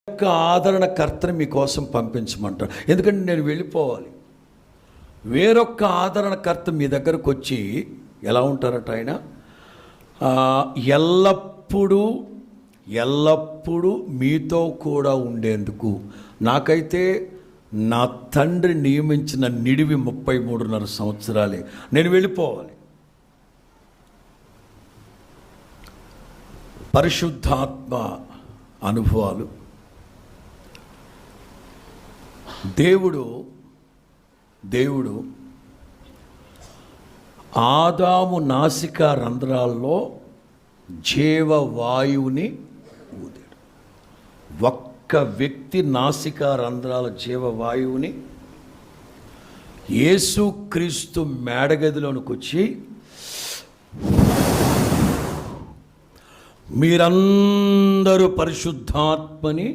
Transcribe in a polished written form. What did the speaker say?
యొక్క ఆదరణకర్తని మీకోసం పంపించమంటాడు. ఎందుకంటే నేను వెళ్ళిపోవాలి. వేరొక్క ఆదరణకర్త మీ దగ్గరకు వచ్చి ఎలా ఉంటారట ఆయన, ఎల్లప్పుడూ మీతో కూడా ఉండేందుకు. నాకైతే నా తండ్రి నియమించిన నిడివి 33.5 సంవత్సరాలే. నేను వెళ్ళిపోవాలి. పరిశుద్ధాత్మ అనుభవాలు. దేవుడు ఆదాము నాసిక రంధ్రాల్లో జీవవాయువుని ఊదాడు. ఒక్క వ్యక్తి నాసిక రంధ్రాల జీవవాయువుని యేసుక్రీస్తు మేడగదిలోనికి వచ్చి, మీరందరూ పరిశుద్ధాత్మని